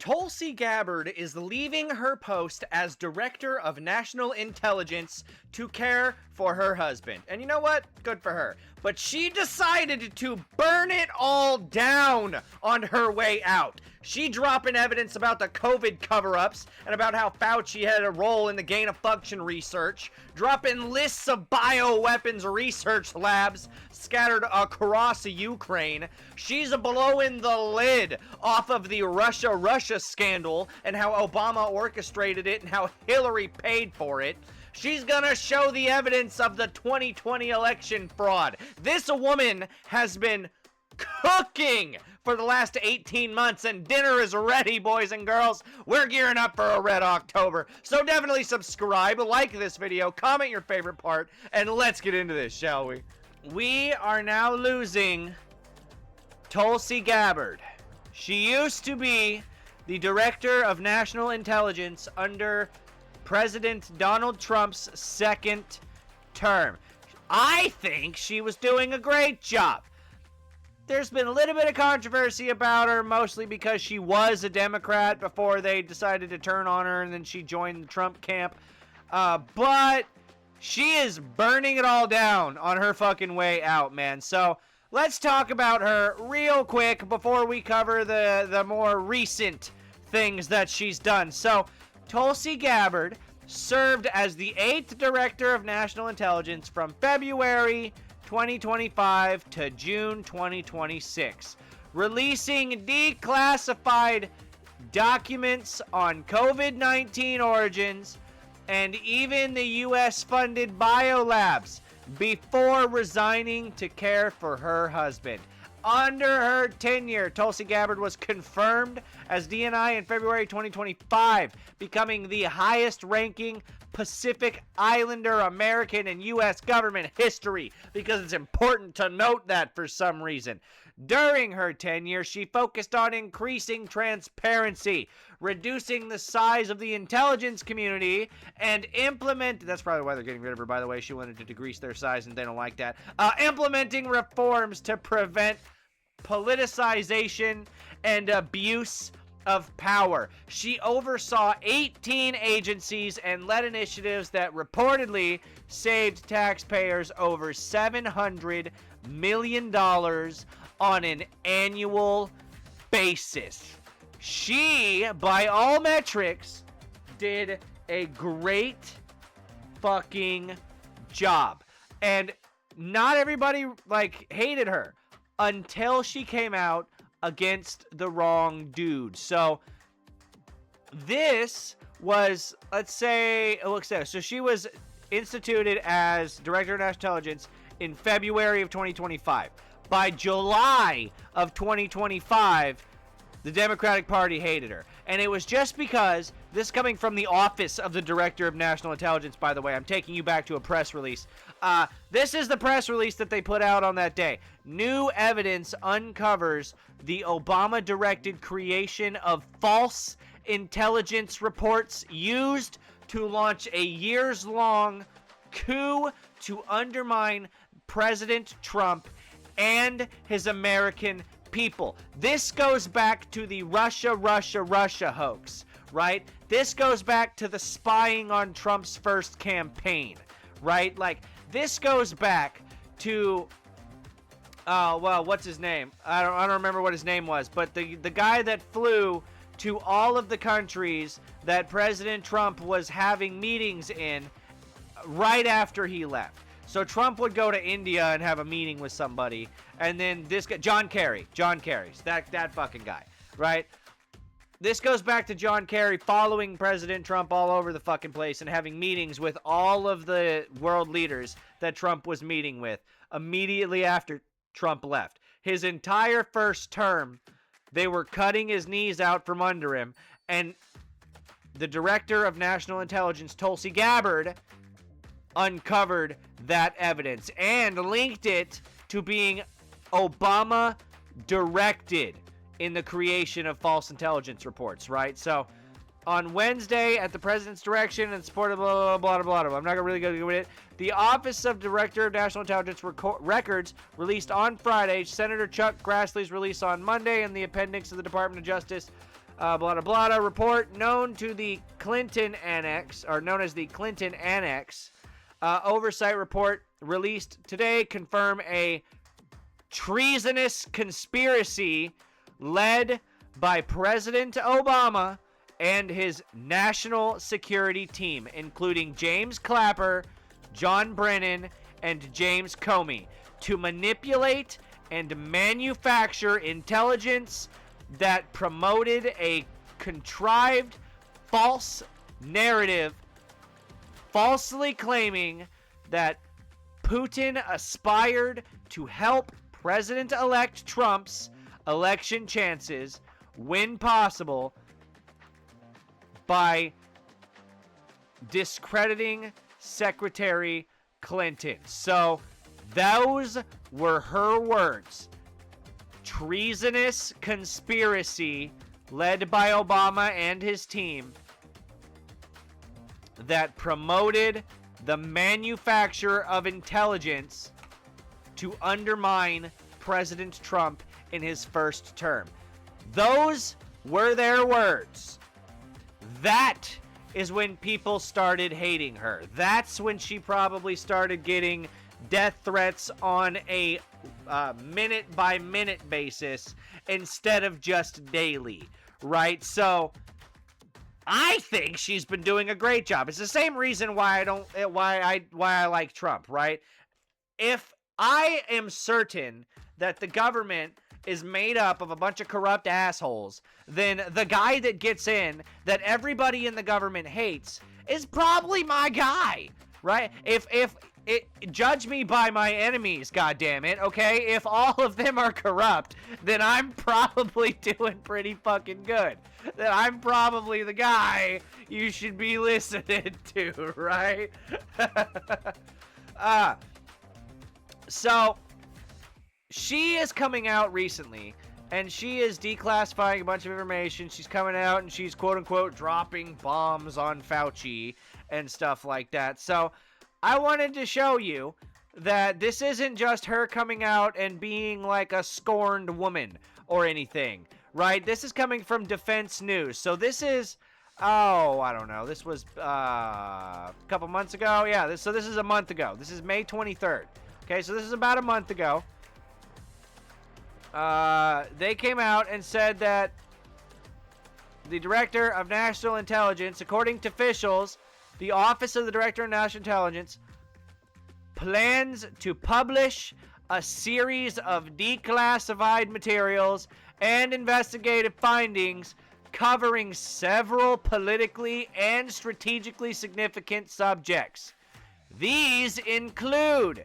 Tulsi Gabbard is leaving her post as Director of National Intelligence to care for her husband. And you know what? Good for her. But she decided to burn it all down on her way out. She dropping evidence about the COVID cover-ups and about how Fauci had a role in the gain-of-function research, dropping lists of bioweapons research labs scattered across Ukraine. She's blowing the lid off of the Russia scandal and how Obama orchestrated it and how Hillary paid for it. She's gonna show the evidence of the 2020 election fraud. This woman has been cooking for the last 18 months, and dinner is ready, boys and girls. We're gearing up for a Red October. So definitely subscribe, like this video, comment your favorite part, and let's get into this, shall we? We are now losing Tulsi Gabbard. She used to be the Director of National Intelligence under President Donald Trump's second term. I think she was doing a great job. There's been a little bit of controversy about her, mostly because she was a Democrat before they decided to turn on her, and then she joined the Trump camp. But she is burning it all down on her fucking way out, man. So let's talk about her real quick before we cover the more recent things that she's done. So Tulsi Gabbard served as the 8th Director of National Intelligence from February 2025 to June 2026, releasing declassified documents on COVID-19 origins and even the US-funded biolabs before resigning to care for her husband. Under her tenure, Tulsi Gabbard was confirmed as DNI in February 2025, becoming the highest-ranking Pacific Islander American in U.S. government history, because it's important to note that for some reason. During her tenure, she focused on increasing transparency, reducing the size of the intelligence community, and that's probably why they're getting rid of her, by the way. She wanted to decrease their size, and they don't like that. Implementing reforms to prevent politicization and abuse of power. She oversaw 18 agencies and led initiatives that reportedly saved taxpayers over $700 million on an annual basis. She, by all metrics, did a great fucking job. And not everybody, hated her until she came out against the wrong dude. So this was, so she was instituted as Director of National Intelligence in February of 2025. By July of 2025, the Democratic Party hated her. And it was just because, this coming from the office of the Director of National Intelligence, by the way, I'm taking you back to a press release. This is the press release that they put out on that day. New evidence uncovers the Obama-directed creation of false intelligence reports used to launch a years-long coup to undermine President Trump and his American people. This goes back to the Russia hoax, right? This goes back to the spying on Trump's first campaign, right? This goes back to, what's his name? I don't remember what his name was, but the guy that flew to all of the countries that President Trump was having meetings in right after he left. So Trump would go to India and have a meeting with somebody, and then this guy, John Kerry, that fucking guy, right? This goes back to John Kerry following President Trump all over the fucking place and having meetings with all of the world leaders that Trump was meeting with immediately after Trump left. His entire first term, they were cutting his knees out from under him, and the Director of National Intelligence, Tulsi Gabbard, uncovered that evidence and linked it to being Obama directed in the creation of false intelligence reports, right? So on Wednesday, at the president's direction and support of blah, blah, blah, blah, blah. I'm not really going to go with it. The Office of Director of National Intelligence Records released on Friday, Senator Chuck Grassley's release on Monday, and the appendix of the Department of Justice blah, blah, blah, report known to the Clinton Annex, or known as the Clinton Annex, oversight report released today confirm a treasonous conspiracy led by President Obama and his national security team, including James Clapper, John Brennan, and James Comey, to manipulate and manufacture intelligence that promoted a contrived false narrative, falsely claiming that Putin aspired to help President-elect Trump's election chances, when possible, by discrediting Secretary Clinton. So those were her words. Treasonous conspiracy led by Obama and his team that promoted the manufacture of intelligence to undermine President Trump in his first term. Those were their words. That is when people started hating her. That's when she probably started getting death threats on a minute-by-minute basis instead of just daily, right? So I think she's been doing a great job. It's the same reason why I like Trump, right? If I am certain that the government is made up of a bunch of corrupt assholes, then the guy that gets in that everybody in the government hates is probably my guy, right? If judge me by my enemies, goddammit, okay? If all of them are corrupt, then I'm probably doing pretty fucking good. Then I'm probably the guy you should be listening to, right? So she is coming out recently, and she is declassifying a bunch of information. She's coming out, and she's quote-unquote dropping bombs on Fauci and stuff like that. So I wanted to show you that this isn't just her coming out and being like a scorned woman or anything, right? This is coming from Defense News. So this is, I don't know. This was a couple months ago. Yeah, this is a month ago. This is May 23rd. Okay, so this is about a month ago. They came out and said that the Director of National Intelligence, according to officials, the Office of the Director of National Intelligence plans to publish a series of declassified materials and investigative findings covering several politically and strategically significant subjects. These include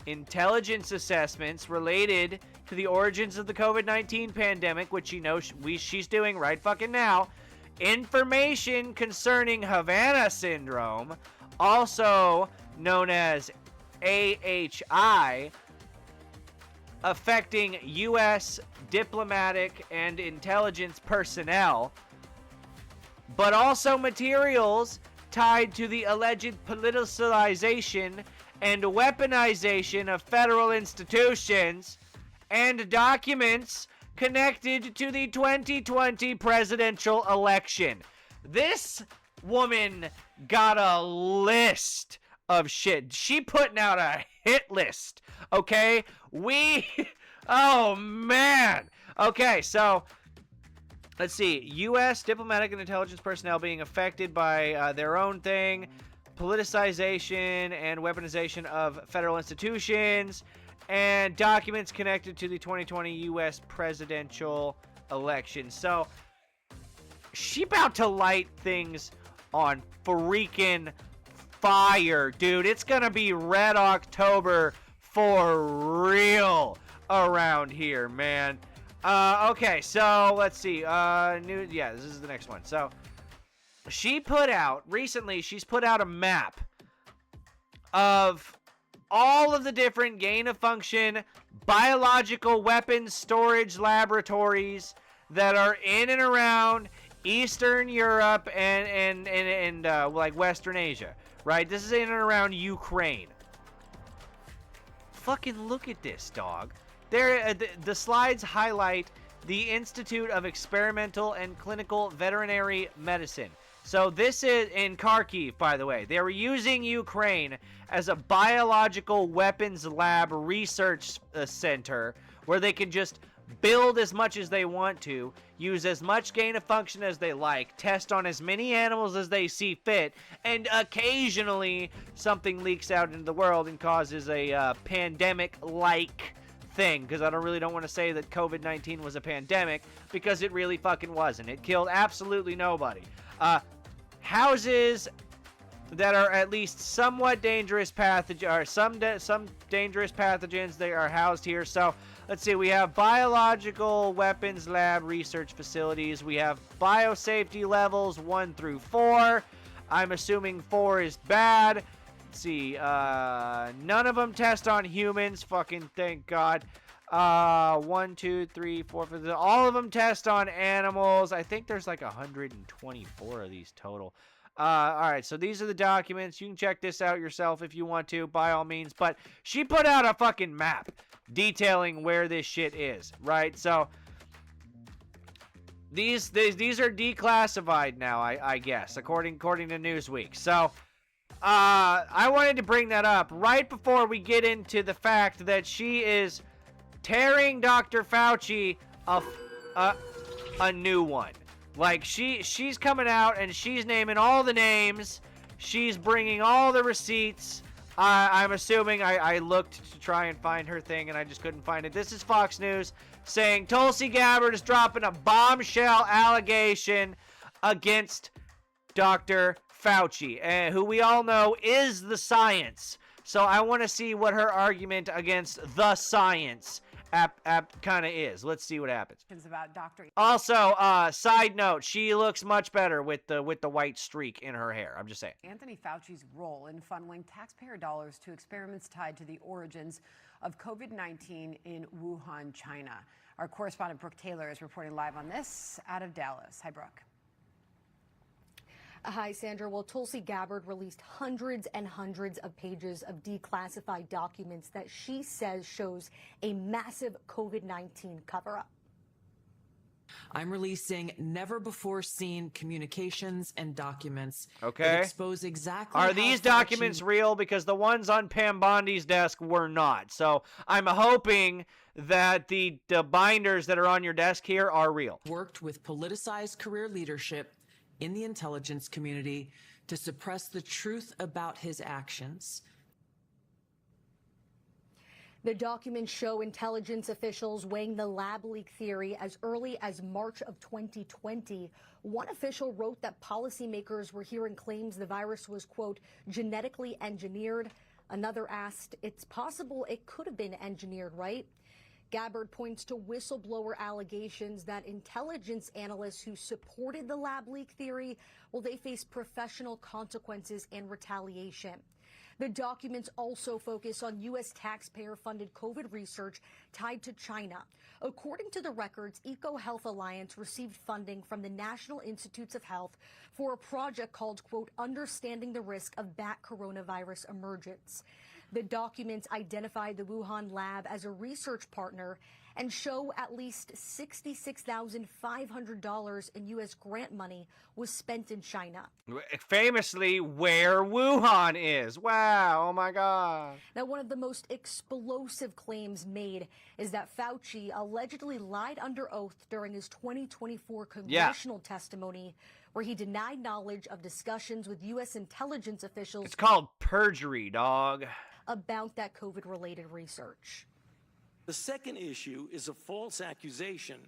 intelligence assessments related to the origins of the COVID-19 pandemic, which you know she's doing right fucking now, information concerning Havana syndrome, also known as AHI, affecting U.S. diplomatic and intelligence personnel, but also materials tied to the alleged politicization and weaponization of federal institutions, and documents connected to the 2020 presidential election. This woman got a list of shit. She putting out a hit list, okay? Oh man. Okay, so let's see. U.S. diplomatic and intelligence personnel being affected by their own thing, politicization and weaponization of federal institutions, and documents connected to the 2020 U.S. presidential election. So she about to light things on freaking fire, dude. It's gonna be Red October for real around here, man. Okay, so let's see. This is the next one. So she's put out a map of all of the different gain-of-function biological weapons storage laboratories that are in and around Eastern Europe and like Western Asia, right? This is in and around Ukraine. Fucking look at this, dog. There, the slides highlight the Institute of Experimental and Clinical Veterinary Medicine. So this is in Kharkiv, by the way. They were using Ukraine as a biological weapons lab research center where they can just build as much as they want to, use as much gain of function as they like, test on as many animals as they see fit, and occasionally something leaks out into the world and causes a pandemic-like thing, because I really don't want to say that COVID-19 was a pandemic, because it really fucking wasn't. It killed absolutely nobody. Houses that are at least somewhat dangerous pathogens, or some dangerous pathogens, they are housed here. So let's see, we have biological weapons lab research facilities. We have biosafety levels 1 through 4. I'm assuming 4 is bad. Let's see, none of them test on humans, fucking thank God. 1, 2, 3, 4, 5, all of them test on animals. I think there's like 124 of these total. Alright, so these are the documents. You can check this out yourself if you want to, by all means. But she put out a fucking map detailing where this shit is, right? So these are declassified now, I guess, according to Newsweek. So I wanted to bring that up right before we get into the fact that she is tearing Dr. Fauci a new one. Like, she's coming out and she's naming all the names. She's bringing all the receipts. I'm assuming I looked to try and find her thing and I just couldn't find it. This is Fox News saying Tulsi Gabbard is dropping a bombshell allegation against Dr. Fauci, who we all know is the science. So I want to see what her argument against the science kind of is. Let's see what happens. About Dr. Also, side note, she looks much better with the white streak in her hair. I'm just saying. Anthony Fauci's role in funneling taxpayer dollars to experiments tied to the origins of COVID-19 in Wuhan, China. Our correspondent Brooke Taylor is reporting live on this out of Dallas. Hi, Brooke. Hi, Sandra. Well, Tulsi Gabbard released hundreds and hundreds of pages of declassified documents that she says shows a massive COVID-19 cover-up. I'm releasing never-before-seen communications and documents that expose exactly Are these documents real? Because the ones on Pam Bondi's desk were not. So I'm hoping that the binders that are on your desk here are real. Worked with politicized career leadership in the intelligence community to suppress the truth about his actions. The documents show intelligence officials weighing the lab leak theory as early as March of 2020. One official wrote that policymakers were hearing claims the virus was, quote, genetically engineered. Another asked, it's possible it could have been engineered, right? Gabbard points to whistleblower allegations that intelligence analysts who supported the lab leak theory, well, they face professional consequences and retaliation. The documents also focus on U.S. taxpayer-funded COVID research tied to China. According to the records, EcoHealth Alliance received funding from the National Institutes of Health for a project called, quote, Understanding the Risk of Bat Coronavirus Emergence. The documents identified the Wuhan lab as a research partner and show at least $66,500 in U.S. grant money was spent in China. Famously, where Wuhan is. Wow, oh my God. Now, one of the most explosive claims made is that Fauci allegedly lied under oath during his 2024 congressional testimony, where he denied knowledge of discussions with U.S. intelligence officials. It's called perjury, dog. About that COVID-related research. The second issue is a false accusation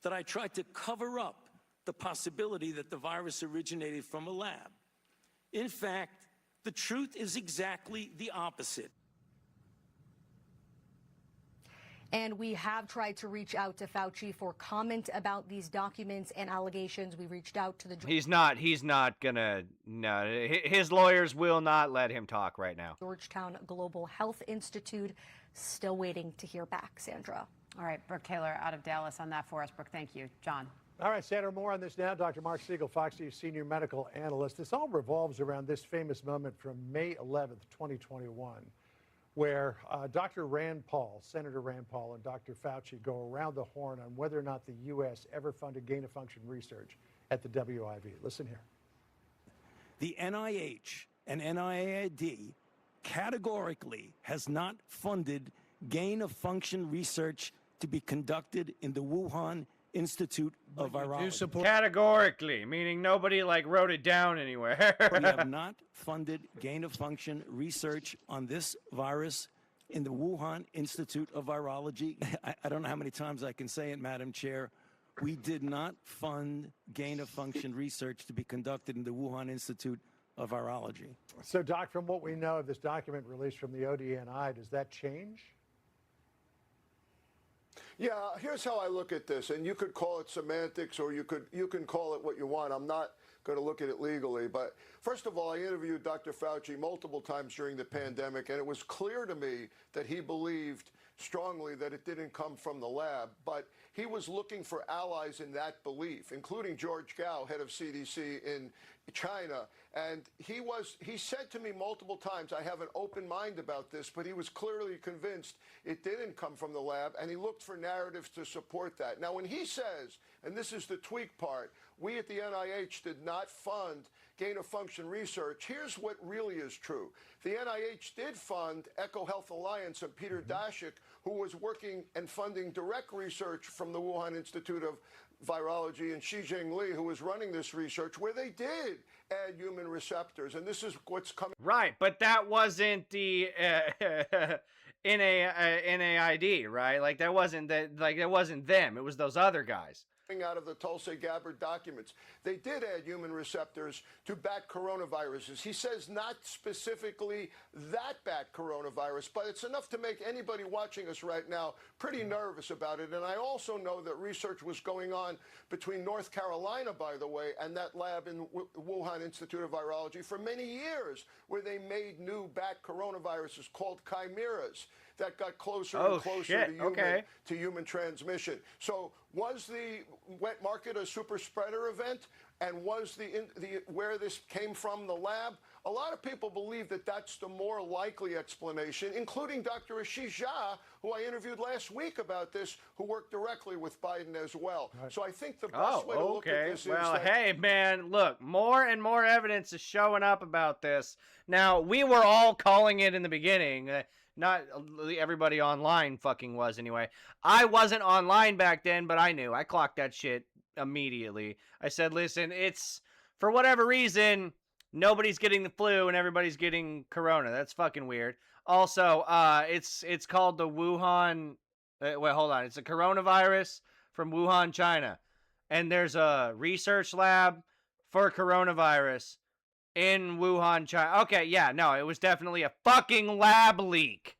that I tried to cover up the possibility that the virus originated from a lab. In fact, the truth is exactly the opposite. And we have tried to reach out to Fauci for comment about these documents and allegations. We reached out to the... He's not gonna, no, his lawyers will not let him talk right now. Georgetown Global Health Institute, still waiting to hear back, Sandra. All right, Brooke Taylor out of Dallas on that for us. Brooke, thank you. John. All right, Sandra, more on this now. Dr. Mark Siegel, Fox News senior medical analyst. This all revolves around this famous moment from May 11th, 2021. where Dr. Rand Paul, Senator Rand Paul, and Dr. Fauci go around the horn on whether or not the U.S. ever funded gain-of-function research at the WIV. Listen here. The NIH and NIAID categorically has not funded gain-of-function research to be conducted in the Wuhan Institute of Virology. Categorically, meaning nobody like wrote it down anywhere. We have not funded gain-of-function research on this virus in the Wuhan Institute of Virology. I don't know how many times I can say it, Madam Chair. We did not fund gain-of-function research to be conducted in the Wuhan Institute of Virology. So, Doc, from what we know of this document released from the ODNI, does that change? Yeah, here's how I look at this, and you could call it semantics or you can call it what you want. I'm not going to look at it legally, but first of all, I interviewed Dr. Fauci multiple times during the pandemic, and it was clear to me that he believed strongly that it didn't come from the lab, but he was looking for allies in that belief, including George Gao, head of CDC in China. And he said to me multiple times, I have an open mind about this, but he was clearly convinced it didn't come from the lab, and he looked for narratives to support that. Now, when he says, and this is the tweak part, we at the NIH did not fund gain-of-function research, here's what really is true. The NIH did fund EcoHealth Alliance and Peter Daszak, who was working and funding direct research from the Wuhan Institute of Virology, and Xi Jinping, who was running this research, where they did add human receptors. And this is what's coming. Right, but that wasn't the NIAID, right? Like that wasn't it wasn't them. It was those other guys. Out of the Tulsi Gabbard documents, they did add human receptors to bat coronaviruses. He says not specifically that bat coronavirus, but it's enough to make anybody watching us right now pretty nervous about it. And I also know that research was going on between North Carolina, by the way, and that lab in Wuhan Institute of Virology for many years, where they made new bat coronaviruses called chimeras that got closer and closer to human transmission. So was the wet market a super spreader event? And was where this came from, the lab? A lot of people believe that that's the more likely explanation, including Dr. Ashish Jha, who I interviewed last week about this, who worked directly with Biden as well. Right. So I think the best way to look at this is that... Hey, man, look, more and more evidence is showing up about this. Now, we were all calling it in the beginning. Not everybody online fucking was anyway. I wasn't online back then, but I knew. I clocked that shit immediately. I said, listen, it's, for whatever reason, nobody's getting the flu and everybody's getting corona. That's fucking weird. Also, it's called the Wuhan, wait, hold on. It's a coronavirus from Wuhan, China. And there's a research lab for coronavirus in Wuhan, China. Okay, yeah, no, it was definitely a fucking lab leak.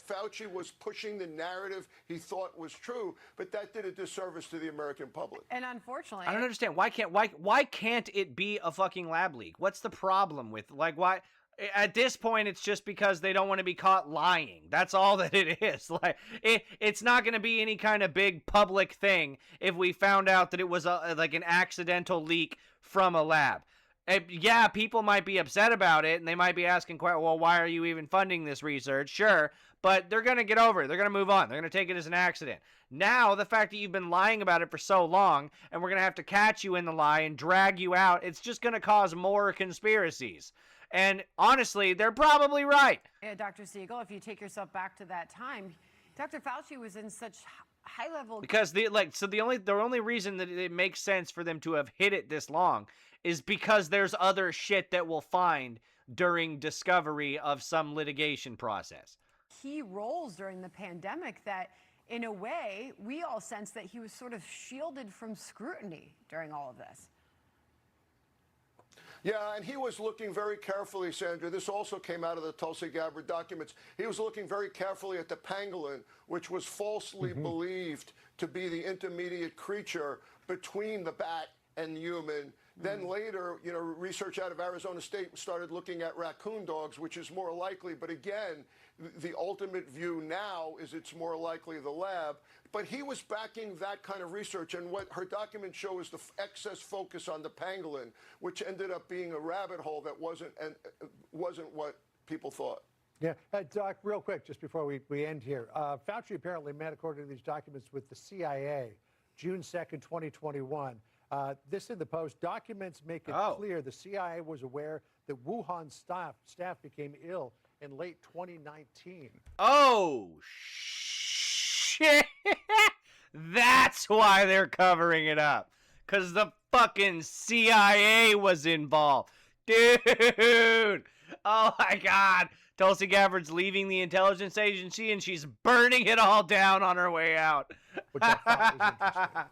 Fauci was pushing the narrative he thought was true, but that did a disservice to the American public. And unfortunately, I don't understand. Why can't it be a fucking lab leak? What's the problem with, like, why? At this point, it's just because they don't want to be caught lying. That's all that it is. Like, it's not going to be any kind of big public thing if we found out that it was like an accidental leak from a lab. Yeah, people might be upset about it, and they might be asking, well, why are you even funding this research? Sure, but they're going to get over it. They're going to move on. They're going to take it as an accident. Now, the fact that you've been lying about it for so long, and we're going to have to catch you in the lie and drag you out, it's just going to cause more conspiracies. And honestly, they're probably right. Yeah, Dr. Siegel, if you take yourself back to that time, Dr. Fauci was in such high level... Because the only reason that it makes sense for them to have hid it this long is because there's other shit that we'll find during discovery of some litigation process. Key roles during the pandemic that, in a way, we all sense that he was sort of shielded from scrutiny during all of this. Yeah, and he was looking very carefully, Sandra. This also came out of the Tulsi Gabbard documents. He was looking very carefully at the pangolin, which was falsely believed to be the intermediate creature between the bat and the human. Then later, research out of Arizona State started looking at raccoon dogs, which is more likely. But again, the ultimate view now is it's more likely the lab. But he was backing that kind of research. And what her documents show is the excess focus on the pangolin, which ended up being a rabbit hole that wasn't what people thought. Yeah, Doc, real quick, just before we end here. Fauci apparently met, according to these documents, with the CIA, June 2nd, 2021. This in the Post. Documents make it clear the CIA was aware that Wuhan staff became ill in late 2019. Oh, shit. That's why they're covering it up. Because the fucking CIA was involved. Dude. Oh, my God. Tulsi Gabbard's leaving the intelligence agency and she's burning it all down on her way out. Which I thought was interesting.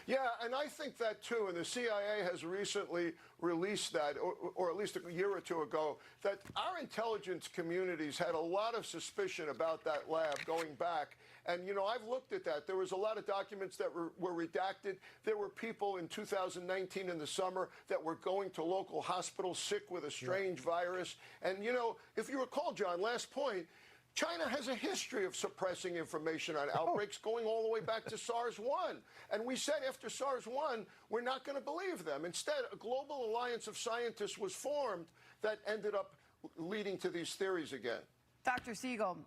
Yeah, and I think that too. And the CIA has recently released that, or at least a year or two ago, that our intelligence communities had a lot of suspicion about that lab going back. And, you know, I've looked at that. There was a lot of documents that were redacted. There were people in 2019 in the summer that were going to local hospitals sick with a strange virus. And, you know, if you recall, John, last point, China has a history of suppressing information on outbreaks going all the way back to SARS-1. And we said after SARS-1, we're not going to believe them. Instead, a global alliance of scientists was formed that ended up leading to these theories again. Dr. Siegel,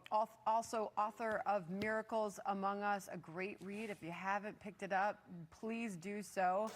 also author of Miracles Among Us, a great read. If you haven't picked it up, please do so.